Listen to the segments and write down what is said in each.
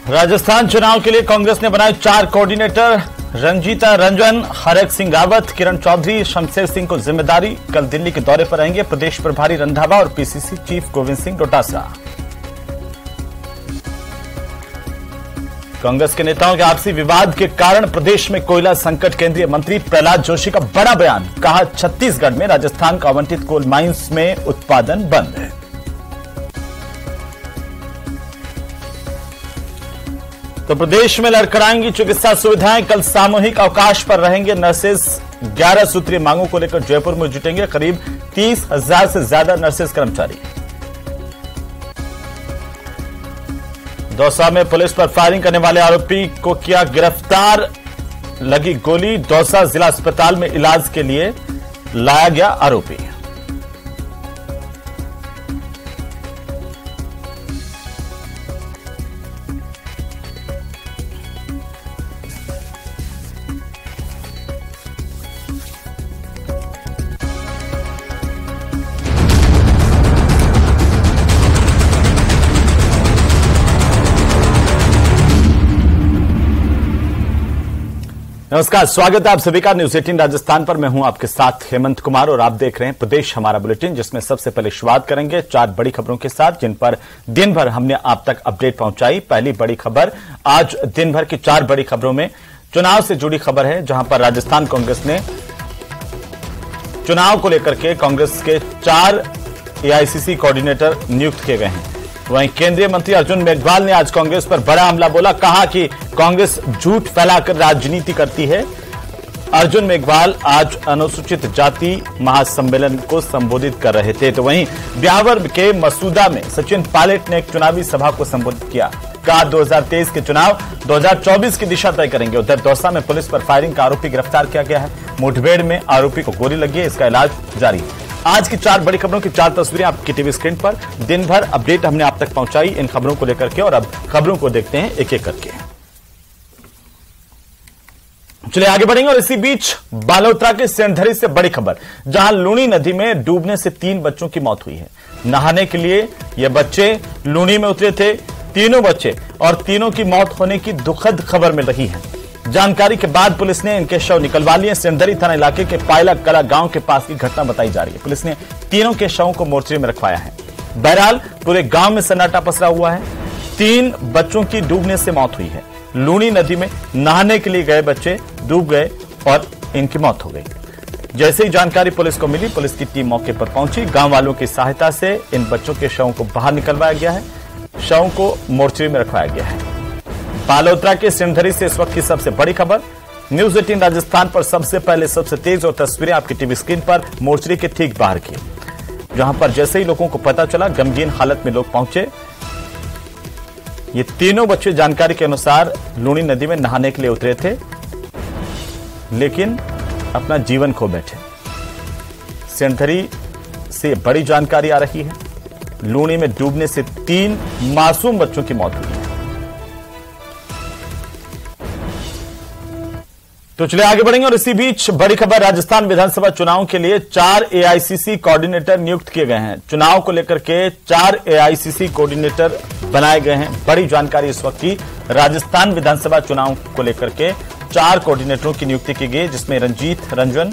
राजस्थान चुनाव के लिए कांग्रेस ने बनाए 4 कोऑर्डिनेटर। रंजीता रंजन, हरक सिंह रावत, किरण चौधरी, शमशेर सिंह को जिम्मेदारी। कल दिल्ली के दौरे पर रहेंगे प्रदेश प्रभारी रंधावा और पीसीसी चीफ गोविंद सिंह डोटासरा। कांग्रेस के नेताओं के आपसी विवाद के कारण प्रदेश में कोयला संकट। केंद्रीय मंत्री प्रहलाद जोशी का बड़ा बयान, कहा छत्तीसगढ़ में राजस्थान को आवंटित कोल माइंस में उत्पादन बंद है। तो प्रदेश में लड़खड़ाएंगी चिकित्सा सुविधाएं। कल सामूहिक अवकाश पर रहेंगे नर्सेज। 11 सूत्रीय मांगों को लेकर जयपुर में जुटेंगे करीब 30,000 से ज्यादा नर्सेज कर्मचारी। दौसा में पुलिस पर फायरिंग करने वाले आरोपी को किया गिरफ्तार। लगी गोली, दौसा जिला अस्पताल में इलाज के लिए लाया गया आरोपी। नमस्कार, स्वागत है आप सभी का न्यूज 18 राजस्थान पर। मैं हूं आपके साथ हेमंत कुमार और आप देख रहे हैं प्रदेश हमारा बुलेटिन, जिसमें सबसे पहले शुरुआत करेंगे 4 बड़ी खबरों के साथ, जिन पर दिन भर हमने आप तक अपडेट पहुंचाई। पहली बड़ी खबर आज दिन भर की 4 बड़ी खबरों में चुनाव से जुड़ी खबर है, जहां पर राजस्थान कांग्रेस ने चुनाव को लेकर के कांग्रेस के 4 एआईसीसी कोऑर्डिनेटर नियुक्त किए गए हैं। वहीं केंद्रीय मंत्री अर्जुन मेघवाल ने आज कांग्रेस पर बड़ा हमला बोला, कहा कि कांग्रेस झूठ फैलाकर राजनीति करती है। अर्जुन मेघवाल आज अनुसूचित जाति महासम्मेलन को संबोधित कर रहे थे। तो वहीं ब्यावर के मसूदा में सचिन पायलट ने एक चुनावी सभा को संबोधित किया, कहा 2023 के चुनाव 2024 की दिशा तय करेंगे। उधर दौसा में पुलिस पर फायरिंग का आरोपी गिरफ्तार किया गया है। मुठभेड़ में आरोपी को गोली लगी है, इसका इलाज जारी है। आज की 4 बड़ी खबरों की 4 तस्वीरें आपकी टीवी स्क्रीन पर। दिन भर अपडेट हमने आप तक पहुंचाई इन खबरों को लेकर के, और अब खबरों को देखते हैं एक एक करके। चलिए आगे बढ़ेंगे। और इसी बीच बालोतरा के सेंधरी से बड़ी खबर, जहां लूनी नदी में डूबने से 3 बच्चों की मौत हुई है। नहाने के लिए ये बच्चे लूनी में उतरे थे, तीनों बच्चे, और तीनों की मौत होने की दुखद खबर मिल रही है। जानकारी के बाद पुलिस ने इनके शव निकलवा लिए। सेंधरी थाना इलाके के पायला कला गांव के पास की घटना बताई जा रही है। पुलिस ने तीनों के शवों को मोर्चरी में रखवाया है। बहरहाल पूरे गांव में सन्नाटा पसरा हुआ है। 3 बच्चों की डूबने से मौत हुई है। लूनी नदी में नहाने के लिए गए बच्चे डूब गए और इनकी मौत हो गई। जैसे ही जानकारी पुलिस को मिली, पुलिस की टीम मौके पर पहुंची। गांव वालों की सहायता से इन बच्चों के शवों को बाहर निकलवाया गया है। शवों को मोर्चरी में रखवाया गया है। बालोतरा के सेंधरी से इस वक्त की सबसे बड़ी खबर। न्यूज 18 राजस्थान पर सबसे पहले सबसे तेज और तस्वीरें आपकी टीवी स्क्रीन पर मोर्चरी के ठीक बाहर की, जहां पर जैसे ही लोगों को पता चला, गमगीन हालत में लोग पहुंचे। ये तीनों बच्चे जानकारी के अनुसार लूनी नदी में नहाने के लिए उतरे थे, लेकिन अपना जीवन खो बैठे। सेंधरी से बड़ी जानकारी आ रही है। लूनी में डूबने से 3 मासूम बच्चों की मौत हुई है। तो चलिए आगे बढ़ेंगे। और इसी बीच बड़ी खबर, राजस्थान विधानसभा चुनाव के लिए 4 एआईसीसी कोऑर्डिनेटर नियुक्त किए गए हैं। चुनाव को लेकर के 4 एआईसीसी कोऑर्डिनेटर बनाए गए हैं। बड़ी जानकारी इस वक्त की, राजस्थान विधानसभा चुनाव को लेकर के 4 कोऑर्डिनेटरों की नियुक्ति की गई, जिसमें रंजीत रंजन,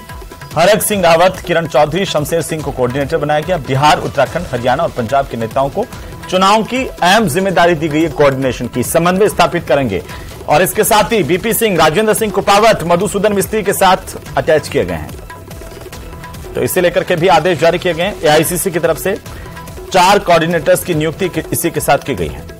हरक सिंह रावत, किरण चौधरी, शमशेर सिंह को कोऑर्डिनेटर बनाया गया। बिहार, उत्तराखंड, हरियाणा और पंजाब के नेताओं को चुनाव की अहम जिम्मेदारी दी गई है। कोऑर्डिनेशन की समन्वय स्थापित करेंगे। और इसके साथ ही बीपी सिंह, राजेंद्र सिंह कुपावत, मधुसूदन मिस्त्री के साथ अटैच किए गए हैं। तो इसे लेकर के भी आदेश जारी किए गए हैं। एआईसीसी की तरफ से 4 कोऑर्डिनेटर्स की नियुक्ति इसी के साथ की गई है।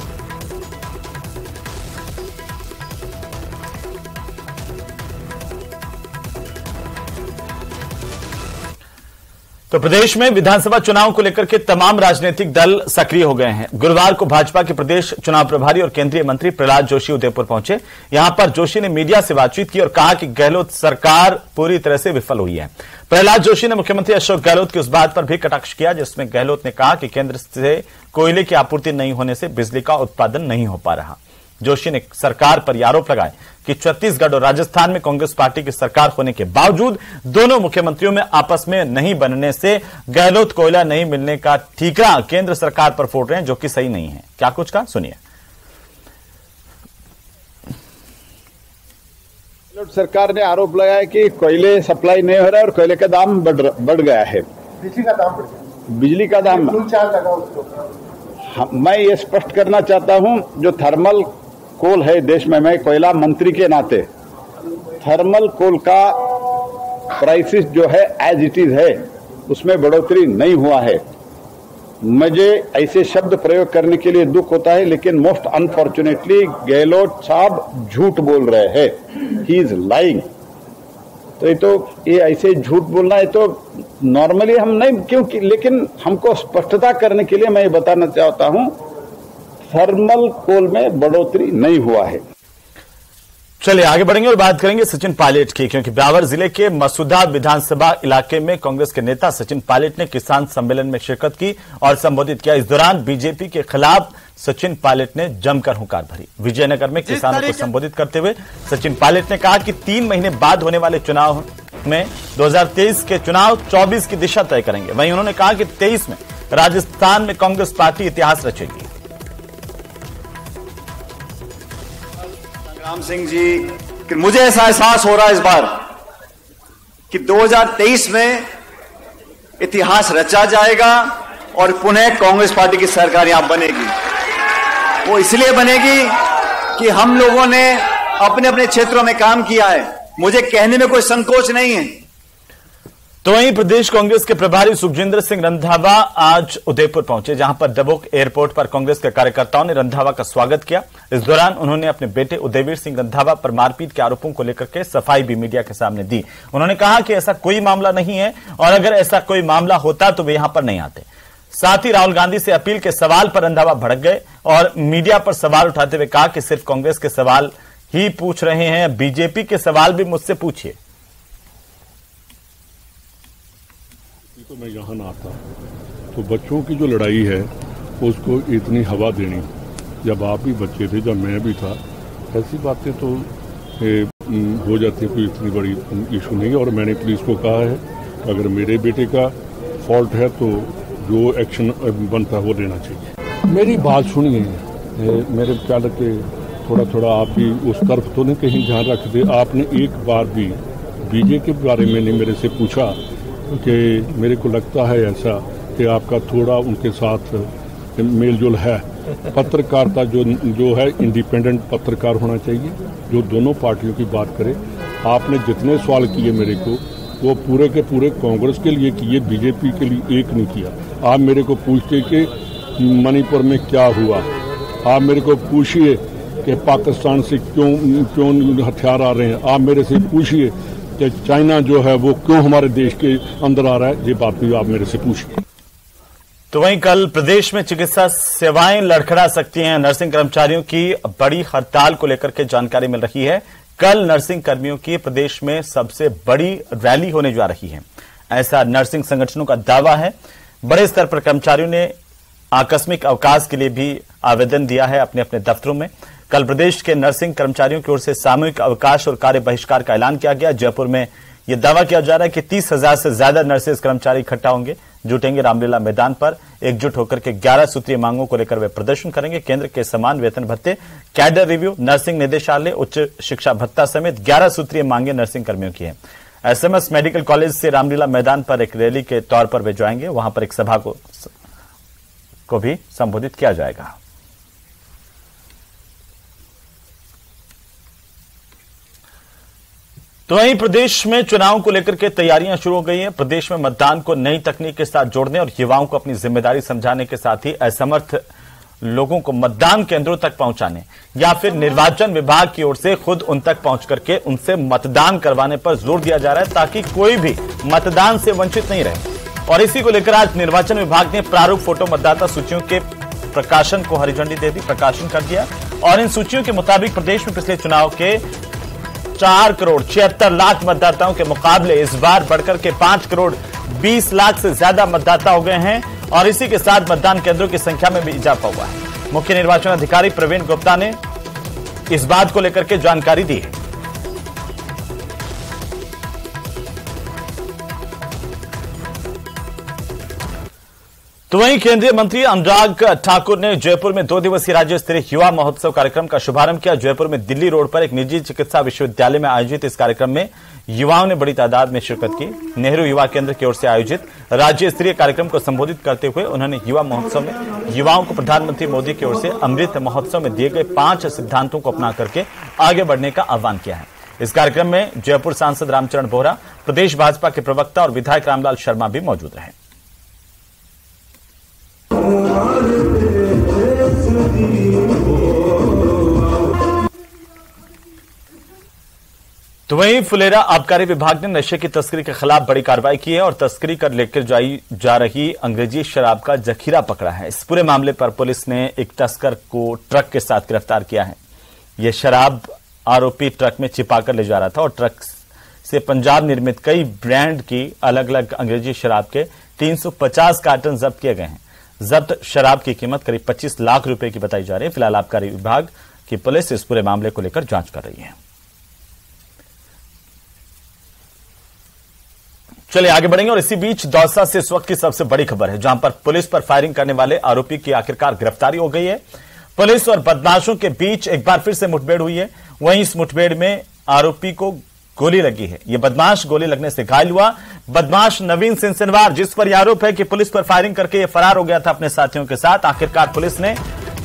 तो प्रदेश में विधानसभा चुनाव को लेकर के तमाम राजनीतिक दल सक्रिय हो गए हैं। गुरुवार को भाजपा के प्रदेश चुनाव प्रभारी और केंद्रीय मंत्री प्रहलाद जोशी उदयपुर पहुंचे। यहां पर जोशी ने मीडिया से बातचीत की और कहा कि गहलोत सरकार पूरी तरह से विफल हुई है। प्रहलाद जोशी ने मुख्यमंत्री अशोक गहलोत की उस बात पर भी कटाक्ष किया, जिसमें गहलोत ने कहा कि केंद्र से कोयले की आपूर्ति नहीं होने से बिजली का उत्पादन नहीं हो पा रहा। जोशी ने सरकार पर यह आरोप लगाए कि छत्तीसगढ़ और राजस्थान में कांग्रेस पार्टी की सरकार होने के बावजूद दोनों मुख्यमंत्रियों में आपस में नहीं बनने से गहलोत कोयला नहीं मिलने का ठीकरा केंद्र सरकार पर फोड़ रहे हैं, जो कि सही नहीं है। क्या कुछ कहा, सुनिए। सरकार ने आरोप लगाया कि कोयले सप्लाई नहीं हो रहा है और कोयले का दाम बढ़ गया है। बिजली का दाम बढ़ गया। बिजली का दाम मैं ये स्पष्ट करना चाहता हूं, जो थर्मल कोल है देश में, मैं कोयला मंत्री के नाते थर्मल कोल का प्राइसिस जो है एज इट इज है, उसमें बढ़ोतरी नहीं हुआ है। मुझे ऐसे शब्द प्रयोग करने के लिए दुख होता है, लेकिन मोस्ट अनफॉर्चुनेटली गहलोत साहब झूठ बोल रहे हैं। He is lying. तो ये ऐसे झूठ बोलना है तो नॉर्मली हम नहीं, क्योंकि लेकिन हमको स्पष्टता करने के लिए मैं ये बताना चाहता हूं, थर्मल कोल में बढ़ोतरी नहीं हुआ है। चलिए आगे बढ़ेंगे और बात करेंगे सचिन पायलट की, क्योंकि ब्यावर जिले के मसूदा विधानसभा इलाके में कांग्रेस के नेता सचिन पायलट ने किसान सम्मेलन में शिरकत की और संबोधित किया। इस दौरान बीजेपी के खिलाफ सचिन पायलट ने जमकर हुंकार भरी। विजयनगर में किसानों को संबोधित करते हुए सचिन पायलट ने कहा कि 3 महीने बाद होने वाले चुनाव में 2023 के चुनाव 24 की दिशा तय करेंगे। वहीं उन्होंने कहा कि 23 में राजस्थान में कांग्रेस पार्टी इतिहास रचेगी। राम सिंह जी, कि मुझे ऐसा एहसास हो रहा है इस बार कि 2023 में इतिहास रचा जाएगा और पुनः कांग्रेस पार्टी की सरकार यहां बनेगी। वो इसलिए बनेगी कि हम लोगों ने अपने अपने क्षेत्रों में काम किया है। मुझे कहने में कोई संकोच नहीं है। तो वहीं प्रदेश कांग्रेस के प्रभारी सुखजिंदर सिंह रंधावा आज उदयपुर पहुंचे, जहां पर डबोक एयरपोर्ट पर कांग्रेस के कार्यकर्ताओं ने रंधावा का स्वागत किया। इस दौरान उन्होंने अपने बेटे उदयवीर सिंह रंधावा पर मारपीट के आरोपों को लेकर के सफाई भी मीडिया के सामने दी। उन्होंने कहा कि ऐसा कोई मामला नहीं है और अगर ऐसा कोई मामला होता तो वे यहां पर नहीं आते। साथ ही राहुल गांधी से अपील के सवाल पर रंधावा भड़क गए और मीडिया पर सवाल उठाते हुए कहा कि सिर्फ कांग्रेस के सवाल ही पूछ रहे हैं, बीजेपी के सवाल भी मुझसे पूछिए। तो मैं यहाँ ना आता तो बच्चों की जो लड़ाई है उसको इतनी हवा देनी, जब आप भी बच्चे थे, जब मैं भी था, ऐसी बातें तो हो जाती है, कोई इतनी बड़ी इशू नहीं है। और मैंने पुलिस को कहा है अगर मेरे बेटे का फॉल्ट है तो जो एक्शन बनता है वो लेना चाहिए। मेरी बात सुनिए, मेरे ख्याल के थोड़ा थोड़ा आप भी उस तरफ तो नहीं कहीं ध्यान रखते। आपने एक बार भी बीजेपी के बारे में नहीं मेरे से पूछा कि मेरे को लगता है ऐसा कि आपका थोड़ा उनके साथ मेलजोल है। पत्रकारिता जो है इंडिपेंडेंट पत्रकार होना चाहिए, जो दोनों पार्टियों की बात करे। आपने जितने सवाल किए मेरे को वो पूरे के पूरे कांग्रेस के लिए किए, बीजेपी के लिए एक नहीं किया। आप मेरे को पूछते कि मणिपुर में क्या हुआ, आप मेरे को पूछिए कि पाकिस्तान से क्यों हथियार आ रहे हैं, आप मेरे से पूछिए कि चाइना जो है वो क्यों हमारे देश के अंदर आ रहा है, ये बात भी आप मेरे से पूछिए। तो वहीं कल प्रदेश में चिकित्सा सेवाएं लड़खड़ा सकती हैं। नर्सिंग कर्मचारियों की बड़ी हड़ताल को लेकर के जानकारी मिल रही है। कल नर्सिंग कर्मियों की प्रदेश में सबसे बड़ी रैली होने जा रही है, ऐसा नर्सिंग संगठनों का दावा है। बड़े स्तर पर कर्मचारियों ने आकस्मिक अवकाश के लिए भी आवेदन दिया है अपने अपने दफ्तरों में। कल प्रदेश के नर्सिंग कर्मचारियों की ओर से सामूहिक अवकाश और कार्य बहिष्कार का ऐलान किया गया। जयपुर में यह दावा किया जा रहा है कि 30,000 से ज्यादा नर्सेज कर्मचारी इकट्ठा होंगे, जुटेंगे रामलीला मैदान पर। एकजुट होकर के 11 सूत्रीय मांगों को लेकर वे प्रदर्शन करेंगे। केंद्र के समान वेतन भत्ते, कैडर रिव्यू, नर्सिंग निदेशालय, उच्च शिक्षा भत्ता समेत 11 सूत्रीय मांगे नर्सिंग कर्मियों की है। एसएमएस मेडिकल कॉलेज से रामलीला मैदान पर एक रैली के तौर पर वे जाएंगे। वहां पर एक सभा को भी संबोधित किया जाएगा। तो वहीं प्रदेश में चुनाव को लेकर के तैयारियां शुरू हो गई हैं। प्रदेश में मतदान को नई तकनीक के साथ जोड़ने और युवाओं को अपनी जिम्मेदारी समझाने के साथ ही असमर्थ लोगों को मतदान केंद्रों तक पहुंचाने या फिर निर्वाचन विभाग की ओर से खुद उन तक पहुंच करके उनसे मतदान करवाने पर जोर दिया जा रहा है, ताकि कोई भी मतदान से वंचित नहीं रहे। और इसी को लेकर आज निर्वाचन विभाग ने प्रारूप फोटो मतदाता सूचियों के प्रकाशन को हरी झंडी दे दी, प्रकाशन कर दिया। और इन सूचियों के मुताबिक प्रदेश में पिछले चुनाव के 4,76,00,000 मतदाताओं के मुकाबले इस बार बढ़कर के 5,20,00,000 से ज्यादा मतदाता हो गए हैं। और इसी के साथ मतदान केंद्रों की संख्या में भी इजाफा हुआ है। मुख्य निर्वाचन अधिकारी प्रवीण गुप्ता ने इस बात को लेकर के जानकारी दी है। तो वहीं केंद्रीय मंत्री अनुराग ठाकुर ने जयपुर में 2 दिवसीय राज्य स्तरीय युवा महोत्सव कार्यक्रम का शुभारंभ किया। जयपुर में दिल्ली रोड पर एक निजी चिकित्सा विश्वविद्यालय में आयोजित इस कार्यक्रम में युवाओं ने बड़ी तादाद में शिरकत की। नेहरू युवा केंद्र की ओर से आयोजित राज्य स्तरीय कार्यक्रम को संबोधित करते हुए उन्होंने युवा महोत्सव में युवाओं को प्रधानमंत्री मोदी की ओर से अमृत महोत्सव में दिए गए 5 सिद्धांतों को अपना करके आगे बढ़ने का आह्वान किया है। इस कार्यक्रम में जयपुर सांसद रामचरण बोहरा, प्रदेश भाजपा के प्रवक्ता और विधायक रामलाल शर्मा भी मौजूद रहे। तो वहीं फुलेरा आबकारी विभाग ने नशे की तस्करी के खिलाफ बड़ी कार्रवाई की है और तस्करी कर लेकर जा रही अंग्रेजी शराब का जखीरा पकड़ा है। इस पूरे मामले पर पुलिस ने एक तस्कर को ट्रक के साथ गिरफ्तार किया है। यह शराब आरोपी ट्रक में छिपाकर ले जा रहा था और ट्रक से पंजाब निर्मित कई ब्रांड की अलग अलग अंग्रेजी शराब के 350 कार्टन जब्त किए गए हैं। जब्त शराब की कीमत करीब 25 लाख रुपए की बताई जा रही है। फिलहाल आबकारी विभाग की पुलिस इस पूरे मामले को लेकर जांच कर रही है। चलिए आगे बढ़ेंगे और इसी बीच दौसा से इस वक्त की सबसे बड़ी खबर है, जहां पर पुलिस पर फायरिंग करने वाले आरोपी की आखिरकार गिरफ्तारी हो गई है। पुलिस और बदमाशों के बीच एक बार फिर से मुठभेड़ हुई है। वहीं इस मुठभेड़ में आरोपी को गोली लगी है। यह बदमाश गोली लगने से घायल हुआ। बदमाश नवीन सिंसनवार, जिस पर आरोप है कि पुलिस पर फायरिंग करके यह फरार हो गया था अपने साथियों के साथ, आखिरकार पुलिस ने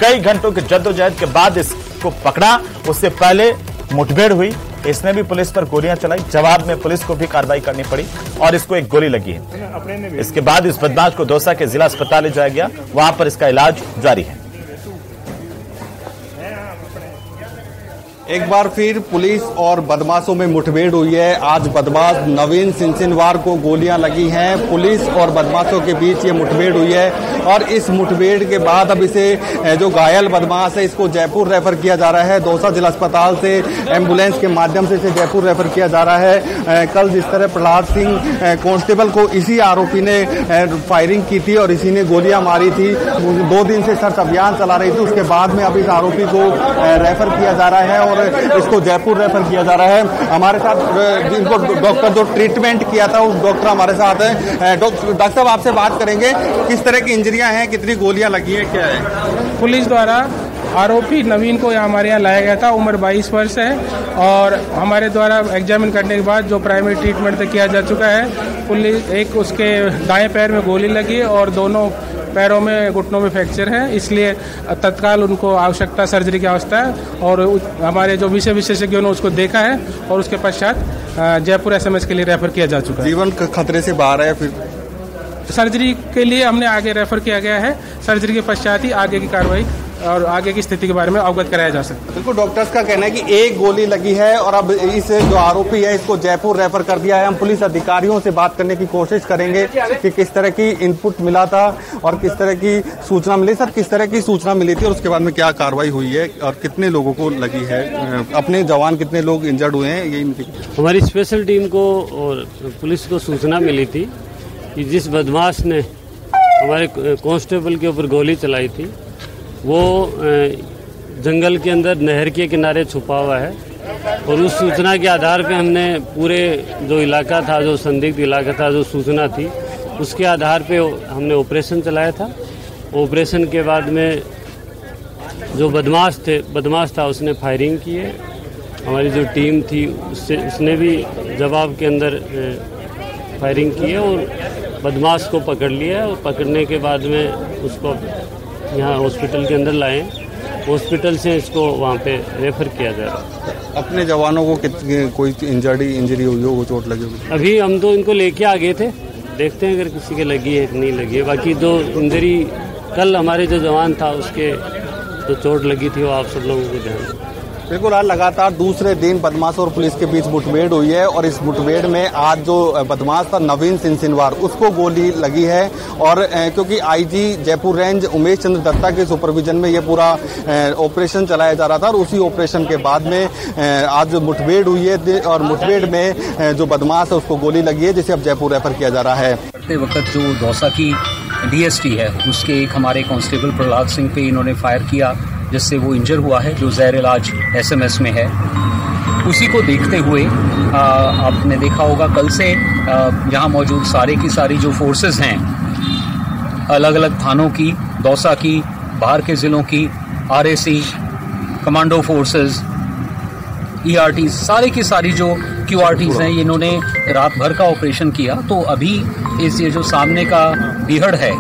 कई घंटों की जद्दोजहद के बाद इसको पकड़ा। उससे पहले मुठभेड़ हुई, इसने भी पुलिस पर गोलियां चलाई। जवाब में पुलिस को भी कार्रवाई करनी पड़ी और इसको एक गोली लगी है। इसके बाद इस बदमाश को दौसा के जिला अस्पताल ले जाया गया, वहां पर इसका इलाज जारी है। एक बार फिर पुलिस और बदमाशों में मुठभेड़ हुई है। आज बदमाश नवीन सिंसनवार को गोलियां लगी हैं। पुलिस और बदमाशों के बीच ये मुठभेड़ हुई है और इस मुठभेड़ के बाद अब इसे जो घायल बदमाश है इसको जयपुर रेफर किया जा रहा है। दौसा जिला अस्पताल से एम्बुलेंस के माध्यम से इसे जयपुर रेफर किया जा रहा है। कल जिस तरह प्रहलाद सिंह कांस्टेबल को इसी आरोपी ने फायरिंग की थी और इसी ने गोलियां मारी थी, 2 दिन से सर्च अभियान चला रही थी, उसके बाद में अब इस आरोपी को रेफर किया जा रहा है और इसको जयपुर रेफर किया जा रहा है। हमारे साथ जिनको डॉक्टर जो ट्रीटमेंट किया था उस डॉक्टर हमारे साथ है। डॉक्टर साहब आपसे बात करेंगे, किस तरह की इंजरियां हैं, कितनी गोलियां लगी हैं, क्या है? पुलिस द्वारा आरोपी नवीन को हमारे यहाँ लाया गया था। उम्र 22 वर्ष है और हमारे द्वारा एग्जामिन करने के बाद जो प्राइमरी ट्रीटमेंट किया जा चुका है, पुलिस एक उसके दाएं पैर में गोली लगी और दोनों पैरों में घुटनों में फ्रैक्चर है, इसलिए तत्काल उनको आवश्यकता सर्जरी की आवश्यकता है और हमारे जो विषय विशेषज्ञों ने उसको देखा है और उसके पश्चात जयपुर एसएमएस के लिए रेफर किया जा चुका है। जीवन खतरे से बाहर है, फिर सर्जरी के लिए हमने आगे रेफर किया गया है। सर्जरी के पश्चात ही आगे की कार्रवाई और आगे की स्थिति के बारे में अवगत कराया जा सकता है। बिल्कुल, डॉक्टर्स का कहना है कि एक गोली लगी है और अब इस जो आरोपी है इसको जयपुर रेफर कर दिया है। हम पुलिस अधिकारियों से बात करने की कोशिश करेंगे कि किस तरह की इनपुट मिला था और किस तरह की सूचना मिली। सर, किस तरह की सूचना मिली थी और उसके बाद में क्या कार्रवाई हुई है और कितने लोगों को लगी है? अपने जवान कितने लोग इंजर्ड हुए हैं? यही हमारी स्पेशल टीम को और पुलिस को सूचना मिली थी कि जिस बदमाश ने हमारे कांस्टेबल के ऊपर गोली चलाई थी वो जंगल के अंदर नहर के किनारे छुपा हुआ है और उस सूचना के आधार पे हमने पूरे जो इलाका था, जो संदिग्ध इलाका था, जो सूचना थी, उसके आधार पे हमने ऑपरेशन चलाया था। ऑपरेशन के बाद में जो बदमाश था उसने फायरिंग की है। हमारी जो टीम थी उसने भी जवाब के अंदर फायरिंग की है और बदमाश को पकड़ लिया और पकड़ने के बाद में उसको यहाँ हॉस्पिटल के अंदर लाए। हॉस्पिटल से इसको वहाँ पे रेफर किया जा रहा है। अपने जवानों को कोई इंजरी हुई हो, वो चोट लगी हो? अभी हम तो इनको लेके आ गए थे, देखते हैं अगर किसी के लगी है कि नहीं लगी है। बाकी जो इंजरी कल हमारे जो जवान था उसके जो चोट लगी थी वो आप सब लोगों को ध्यान। बिल्कुल, आज लगातार दूसरे दिन बदमाश और पुलिस के बीच मुठभेड़ हुई है और इस मुठभेड़ में आज जो बदमाश था नवीन सिंसनवार, उसको गोली लगी है और क्योंकि आईजी जयपुर रेंज उमेश चंद्र दत्ता के सुपरविजन में ये पूरा ऑपरेशन चलाया जा रहा था और उसी ऑपरेशन के बाद में आज मुठभेड़ हुई है और मुठभेड़ में जो बदमाश है उसको गोली लगी है, जिसे अब जयपुर रेफर किया जा रहा है। करते वक्त जो दौसा की डीएसटी है उसके एक हमारे कांस्टेबल प्रहलाद सिंह पे इन्होंने फायर किया, जिससे वो इंजर हुआ है, जो ज़ैर इलाज एसएमएस में है। उसी को देखते हुए आपने देखा होगा कल से यहाँ मौजूद सारे की सारी जो फोर्सेस हैं अलग अलग थानों की, दौसा की, बाहर के जिलों की, आरएसी, कमांडो फोर्सेस, ईआरटी, सारी की सारी जो क्यूआरटीज हैं, इन्होंने रात भर का ऑपरेशन किया। तो अभी इस ये जो सामने का बीहड़ है,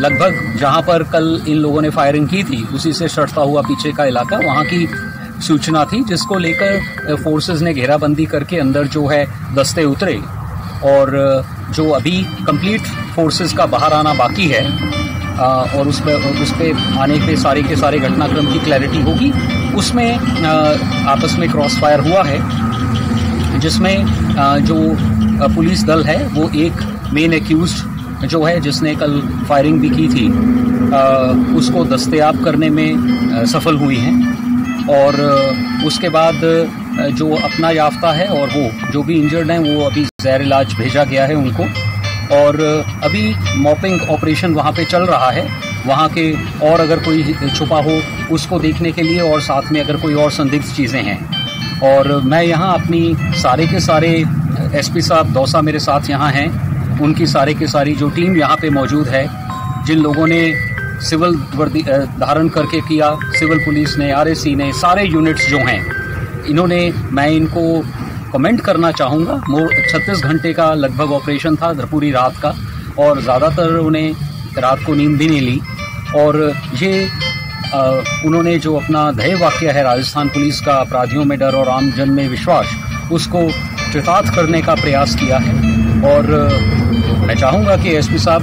लगभग जहां पर कल इन लोगों ने फायरिंग की थी, उसी से सटता हुआ पीछे का इलाका, वहां की सूचना थी, जिसको लेकर फोर्सेस ने घेराबंदी करके अंदर जो है दस्ते उतरे। और जो अभी कंप्लीट फोर्सेस का बाहर आना बाकी है और उस पे आने पे सारे के सारे घटनाक्रम की क्लैरिटी होगी। उसमें आपस में क्रॉस फायर हुआ है, जिसमें जो पुलिस दल है वो एक मेन एक्यूज्ड जो है, जिसने कल फायरिंग भी की थी, उसको दस्तयाब करने में सफल हुई हैं। और उसके बाद जो अपना याफ्ता है और वो जो भी इंजर्ड हैं, वो अभी ज़ैर इलाज भेजा गया है उनको। और अभी मॉपिंग ऑपरेशन वहाँ पे चल रहा है, वहाँ के और अगर कोई छुपा हो उसको देखने के लिए, और साथ में अगर कोई और संदिग्ध चीज़ें हैं। और मैं यहाँ अपनी सारे के सारे एसपी साहब दौसा मेरे साथ यहाँ हैं, उनकी सारे के सारी जो टीम यहाँ पे मौजूद है, जिन लोगों ने सिविल वर्दी धारण करके किया, सिविल पुलिस ने, आरएसी ने, सारे यूनिट्स जो हैं, मैं इनको कमेंट करना चाहूँगा। 36 घंटे का लगभग ऑपरेशन था, पूरी रात का, और ज़्यादातर उन्हें रात को नींद भी नहीं ली। और ये उन्होंने जो अपना ध्येय वाक्य है राजस्थान पुलिस का, अपराधियों में डर और आम जन में विश्वास, उसको कृतार्थ करने का प्रयास किया है। और मैं चाहूँगा कि एसपी साहब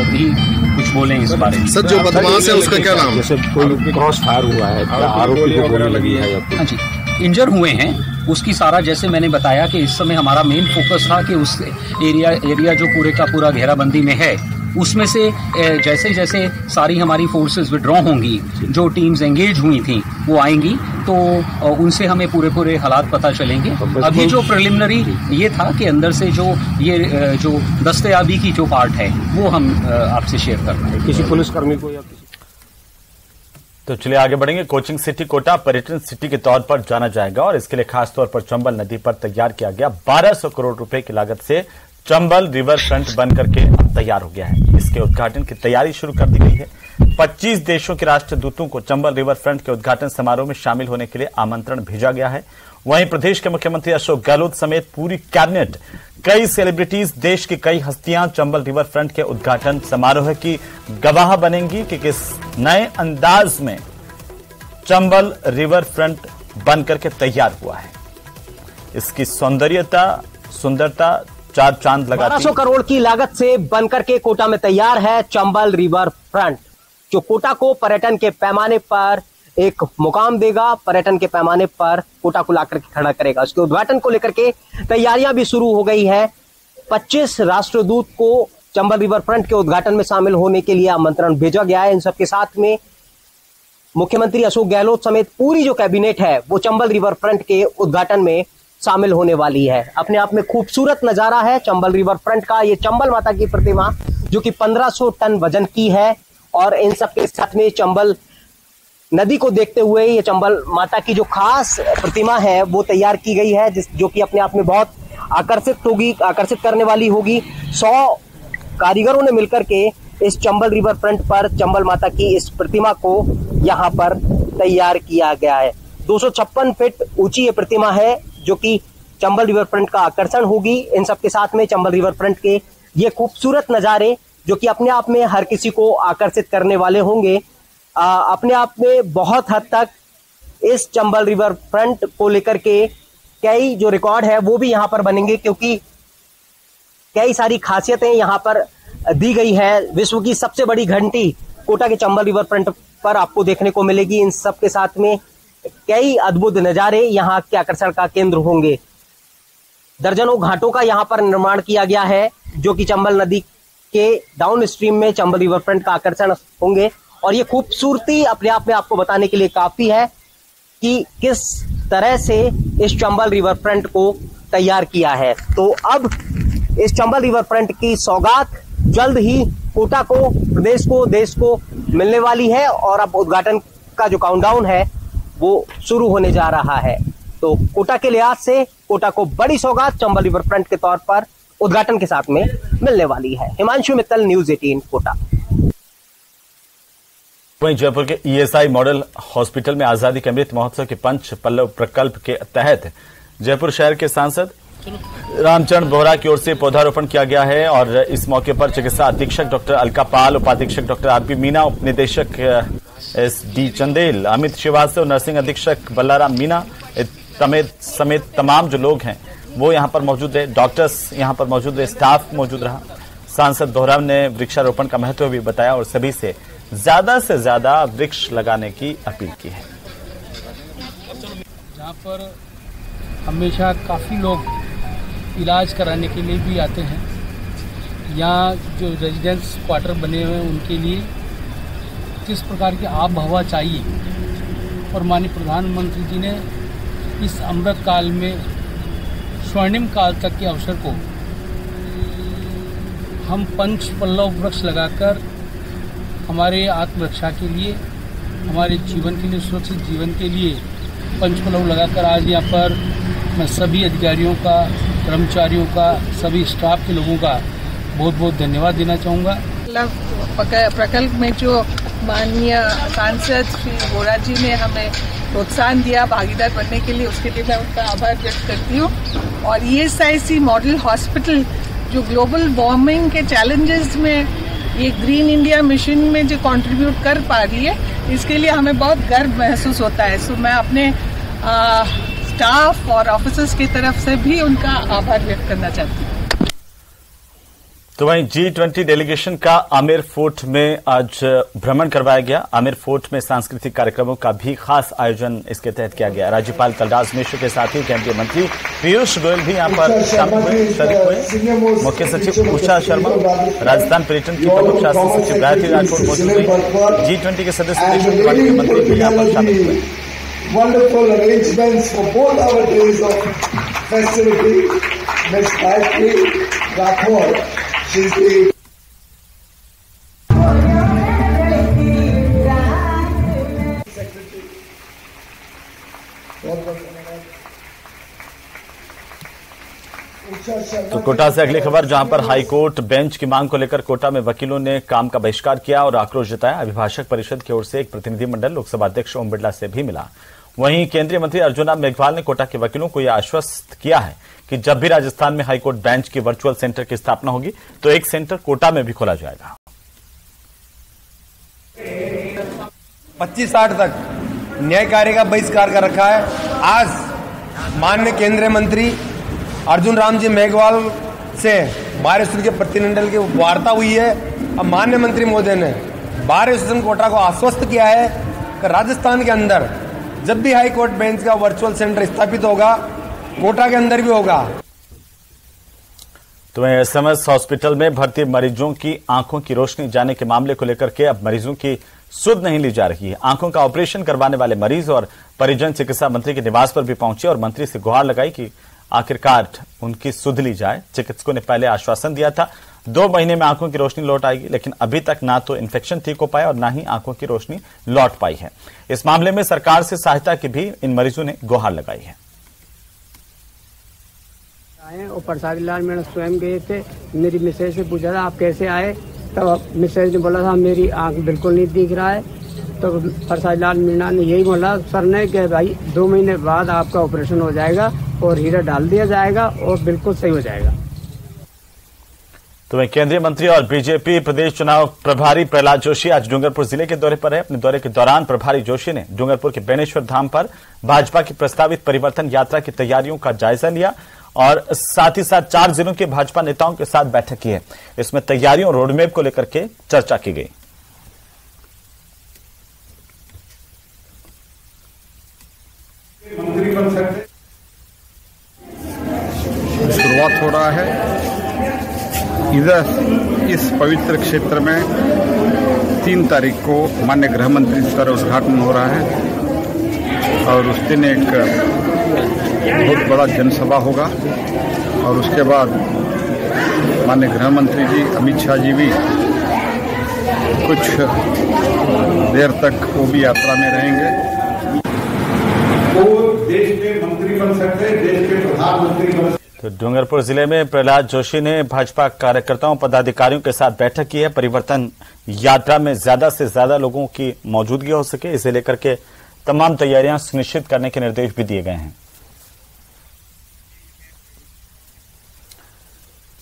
भी कुछ बोलें इस बारे में। सर, जो बदमाश है उसका क्या नाम? जैसे कोई क्रॉस फायर हुआ है, आरोपी को गोली लगी है? हाँ जी, इंजर हुए हैं, उसकी सारा, जैसे मैंने बताया कि इस समय हमारा मेन फोकस था कि उस एरिया जो पूरे का पूरा घेराबंदी में है, उसमें से जैसे जैसे सारी हमारी फोर्सेस विड्रॉ होंगी, जो टीम्स एंगेज हुई थी वो आएंगी, तो उनसे हमें पूरे हालात पता चलेंगे। अभी जो प्रिलिमिनरी ये था कि अंदर से जो दस्तयाबी की जो पार्ट है वो हम आपसे शेयर कर रहे हैं। किसी पुलिसकर्मी को या तो चलिए आगे बढ़ेंगे। कोचिंग सिटी कोटा पर्यटन सिटी के तौर पर जाना जाएगा और इसके लिए खासतौर पर चंबल नदी पर तैयार किया गया 1200 करोड़ रुपए की लागत से चंबल रिवर फ्रंट बन करके तैयार हो गया है। इसके उद्घाटन की तैयारी शुरू कर दी गई है। 25 देशों के राष्ट्रदूतों को चंबल रिवर फ्रंट के उद्घाटन समारोह में शामिल होने के लिए आमंत्रण भेजा गया है। वहीं प्रदेश के मुख्यमंत्री अशोक गहलोत समेत पूरी कैबिनेट, कई सेलिब्रिटीज, देश की कई हस्तियां चंबल रिवर फ्रंट के उद्घाटन समारोह की गवाह बनेंगी कि किस नए अंदाज में चंबल रिवर फ्रंट बनकर के तैयार हुआ है। इसकी सुंदरता चार चांद लगाती। 1200 करोड़ की लागत से बनकर के कोटा में तैयार है चंबल रिवर फ्रंट, जो कोटा को पर्यटन के पैमाने पर एक मुकाम देगा, पर्यटन के पैमाने पर कोटा को लाकर के खड़ा करेगा। उसके उद्घाटन को लेकर के तैयारियां भी शुरू हो गई है। 25 राष्ट्रदूत को चंबल रिवर फ्रंट के उद्घाटन में शामिल होने के लिए आमंत्रण भेजा गया है। इन सबके साथ में मुख्यमंत्री अशोक गहलोत समेत पूरी जो कैबिनेट है वो चंबल रिवर फ्रंट के उद्घाटन में शामिल होने वाली है। अपने आप में खूबसूरत नजारा है चंबल रिवर फ्रंट का। ये चंबल माता की प्रतिमा जो कि 1500 टन वजन की है, और इन सबके साथ में चंबल नदी को देखते हुए ये चंबल माता की जो खास प्रतिमा है वो तैयार की गई है, जो कि अपने आप में बहुत आकर्षित करने वाली होगी। 100 कारीगरों ने मिलकर के इस चंबल रिवर फ्रंट पर चंबल माता की इस प्रतिमा को यहाँ पर तैयार किया गया है। 256 फीट ऊंची ये प्रतिमा है जो कि चंबल रिवर फ्रंट का आकर्षण होगी। इन सबके साथ में चंबल रिवर फ्रंट के ये खूबसूरत नज़ारे जो कि अपने आप में हर किसी को आकर्षित करने वाले होंगे। अपने आप में बहुत हद तक इस चंबल रिवर फ्रंट को लेकर के कई जो रिकॉर्ड है वो भी यहाँ पर बनेंगे, क्योंकि कई सारी खासियतें यहाँ पर दी गई है। विश्व की सबसे बड़ी घंटी कोटा के चंबल रिवर फ्रंट पर आपको देखने को मिलेगी। इन सब के साथ में कई अद्भुत नज़ारे यहाँ के आकर्षण का केंद्र होंगे। दर्जनों घाटों का यहाँ पर निर्माण किया गया है जो कि चंबल नदी के डाउन स्ट्रीम में चंबल रिवर फ्रंट का आकर्षण होंगे। और ये खूबसूरती अपने आप में आपको बताने के लिए काफी है कि किस तरह से इस चंबल रिवर फ्रंट को तैयार किया है। तो अब इस चंबल रिवर फ्रंट की सौगात जल्द ही कोटा को, प्रदेश को, देश को मिलने वाली है, और अब उद्घाटन का जो काउंटडाउन है वो शुरू होने जा रहा है। तो कोटा के लिहाज से कोटा को बड़ी सौगात चंबल रिवर फ्रंट के तौर पर उद्घाटन के साथ में मिलने वाली है। हिमांशु मित्तल, न्यूज़ 18 कोटा। वहीं जयपुर के ईएसआई मॉडल हॉस्पिटल में आजादी के अमृत महोत्सव के पंच पल्लव प्रकल्प के तहत जयपुर शहर के सांसद रामचरण बोहरा की ओर से पौधारोपण किया गया है और इस मौके पर चिकित्सा अधीक्षक डॉक्टर अलका पाल, उपाधीक्षक डॉक्टर आरपी मीना, उपनिदेशक एसडी चंदेल, अमित श्रीवास्तव, नर्सिंग अधीक्षक बल्लाराम मीना समेत तमाम जो लोग हैं वो यहां पर मौजूद है। डॉक्टर्स यहां पर मौजूद है, स्टाफ मौजूद रहा। सांसद बोहरा ने वृक्षारोपण का महत्व भी बताया और सभी से ज्यादा वृक्ष लगाने की अपील की है। जहाँ पर हमेशा काफी लोग इलाज कराने के लिए भी आते हैं, यहाँ जो रेजिडेंट्स क्वार्टर बने हुए हैं उनके लिए किस प्रकार की आब हवा चाहिए और माननीय प्रधानमंत्री जी ने इस अमृत काल में स्वर्णिम काल तक के अवसर को हम पंच पल्लव वृक्ष लगाकर हमारे आत्मरक्षा के लिए, हमारे जीवन के लिए, सुरक्षित जीवन के लिए पंच पल्लव लगाकर आज यहाँ पर मैं सभी अधिकारियों का, कर्मचारियों का, सभी स्टाफ के लोगों का बहुत बहुत धन्यवाद देना चाहूँगा। प्रकल्प में जो माननीय सांसद श्री बोहरा जी ने हमें प्रोत्साहन दिया भागीदार बनने के लिए, उसके लिए मैं उनका आभार व्यक्त करती हूँ। और ईएसआईसी मॉडल हॉस्पिटल जो ग्लोबल वार्मिंग के चैलेंजेस में ये ग्रीन इंडिया मिशन में जो कंट्रीब्यूट कर पा रही है, इसके लिए हमें बहुत गर्व महसूस होता है। सो मैं अपने स्टाफ और ऑफिसर्स की तरफ से भी उनका आभार व्यक्त करना चाहती हूँ। तो वहीं G20 डेलीगेशन का आमेर फोर्ट में आज भ्रमण करवाया गया। आमेर फोर्ट में सांस्कृतिक कार्यक्रमों का भी खास आयोजन इसके तहत किया गया। राज्यपाल कलराज मिश्र के साथ ही केंद्रीय मंत्री पीयूष गोयल भी यहां पर शरीक हुए। मुख्य सचिव उषा शर्मा, राजस्थान पर्यटन की प्रमुख शासन सचिव गायत्री राठौड़ मौजूद हुई। G20 के सदस्य देशों के बारे में मंत्री भी यहां पर शामिल हुए। Wonderful arrangements for both our days of festivity. Ms. Gayatri Rathore, she's the तो कोटा से अगली खबर, जहां पर हाईकोर्ट बेंच की मांग को लेकर कोटा में वकीलों ने काम का बहिष्कार किया और आक्रोश जताया। अभिभाषक परिषद की ओर से एक प्रतिनिधिमंडल लोकसभा अध्यक्ष ओम बिरला से भी मिला। वहीं केंद्रीय मंत्री अर्जुन राम मेघवाल ने कोटा के वकीलों को यह आश्वस्त किया है कि जब भी राजस्थान में हाईकोर्ट बेंच की वर्चुअल सेंटर की स्थापना होगी तो एक सेंटर कोटा में भी खोला जाएगा। 25-60 तक न्याय कार्य का बहिष्कार कर रखा है। आज माननीय केंद्रीय मंत्री अर्जुन राम जी मेघवाल से बार एसोसिएशन के प्रतिनिधिमंडल की वार्ता हुई है। अब माननीय मंत्री महोदय ने बार एसोसिएशन कोटा को आश्वस्त किया है कि राजस्थान के अंदर जब भी हाई कोर्ट बेंच का वर्चुअल सेंटर स्थापित होगा, कोटा के अंदर भी होगा। तो एसएमएस हॉस्पिटल में भर्ती मरीजों की आंखों की रोशनी जाने के मामले को लेकर के अब मरीजों की सुध नहीं ली जा रही है। आंखों का ऑपरेशन करवाने वाले मरीज और परिजन चिकित्सा मंत्री के निवास पर भी पहुंचे और मंत्री से गुहार लगाई कि आखिरकार उनकी सुध ली जाए। चिकित्सकों ने पहले आश्वासन दिया था 2 महीने में आंखों की रोशनी लौट आएगी, लेकिन अभी तक ना तो इन्फेक्शन ठीक हो पाया और ना ही आंखों की रोशनी लौट पाई है। इस मामले में सरकार से सहायता की भी इन मरीजों ने गुहार लगाई है। और प्रसाद लाल मैडम स्वयं गए थे, मेरी मिसेज से पूछा था आप कैसे आए, तब मिसेज ने बोला था मेरी आंख बिल्कुल नहीं दिख रहा है। तो प्रसाद लाल मीणा ने यही बोला सर ने कि भाई 2 महीने बाद आपका ऑपरेशन हो जाएगा और हीरा डाल दिया जाएगा और बिल्कुल सही हो जाएगा। तो वहीं केंद्रीय मंत्री और बीजेपी प्रदेश चुनाव प्रभारी प्रहलाद जोशी आज डूंगरपुर जिले के दौरे पर है। अपने दौरे के दौरान प्रभारी जोशी ने डूंगरपुर के बेनेश्वर धाम पर भाजपा की प्रस्तावित परिवर्तन यात्रा की तैयारियों का जायजा लिया और साथ ही साथ 4 जिलों के भाजपा नेताओं के साथ बैठक की है। इसमें तैयारियों और रोडमैप को लेकर के चर्चा की गई। शुरुआत हो रहा है इधर इस पवित्र क्षेत्र में 3 तारीख को माननीय गृह मंत्री जी द्वारा उद्घाटन हो रहा है और उस दिन एक बहुत बड़ा जनसभा होगा और उसके बाद माननीय गृह मंत्री जी अमित शाह जी भी कुछ देर तक वो भी यात्रा में रहेंगे। वो देश के मंत्री बन सकते हैं, देश के प्रधानमंत्री बन सकते हैं। तो डूंगरपुर जिले में प्रहलाद जोशी ने भाजपा कार्यकर्ताओं पदाधिकारियों के साथ बैठक की है। परिवर्तन यात्रा में ज्यादा से ज्यादा लोगों की मौजूदगी हो सके, इसे लेकर के तमाम तैयारियां सुनिश्चित करने के निर्देश भी दिए गए हैं।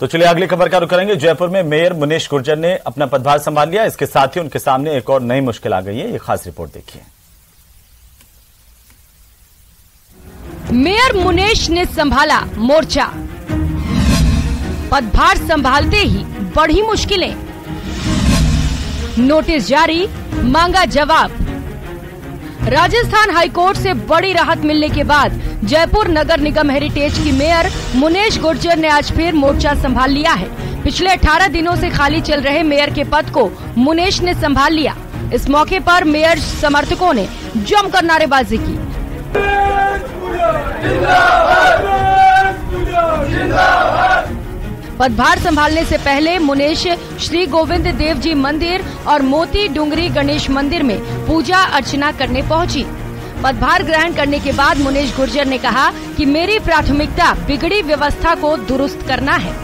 तो चलिए अगली खबर का रुख करेंगे। जयपुर में मेयर मुनीश गुर्जर ने अपना पदभार संभाल लिया। इसके साथ ही उनके सामने एक और नई मुश्किल आ गई है। ये खास रिपोर्ट देखिए। मेयर मुनीश ने संभाला मोर्चा। पदभार संभालते ही बढ़ी मुश्किलें। नोटिस जारी, मांगा जवाब। राजस्थान हाईकोर्ट से बड़ी राहत मिलने के बाद जयपुर नगर निगम हेरिटेज की मेयर मुनीश गुर्जर ने आज फिर मोर्चा संभाल लिया है। पिछले 18 दिनों से खाली चल रहे मेयर के पद को मुनीश ने संभाल लिया। इस मौके पर मेयर समर्थकों ने जमकर नारेबाजी की। पदभार संभालने से पहले मुनीश श्री गोविंद देव जी मंदिर और मोती डूंगरी गणेश मंदिर में पूजा अर्चना करने पहुंची। पदभार ग्रहण करने के बाद मुनीश गुर्जर ने कहा कि मेरी प्राथमिकता बिगड़ी व्यवस्था को दुरुस्त करना है।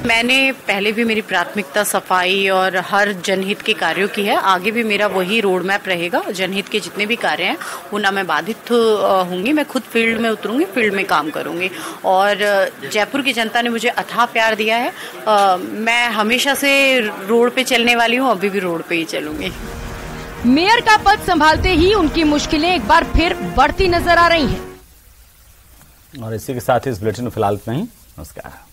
मैंने पहले भी मेरी प्राथमिकता सफाई और हर जनहित के कार्यों की है। आगे भी मेरा वही रोड मैप रहेगा। जनहित के जितने भी कार्य हैं वो ना मैं बाधित होंगी। मैं खुद फील्ड में उतरूंगी, फील्ड में काम करूंगी। और जयपुर की जनता ने मुझे अथाह प्यार दिया है। मैं हमेशा से रोड पे चलने वाली हूँ, अभी भी रोड पे ही चलूंगी। मेयर का पद संभालते ही उनकी मुश्किलें एक बार फिर बढ़ती नजर आ रही हैं। और इसी के साथ इस बुलेटिन में फिलहाल इतना ही। नमस्कार।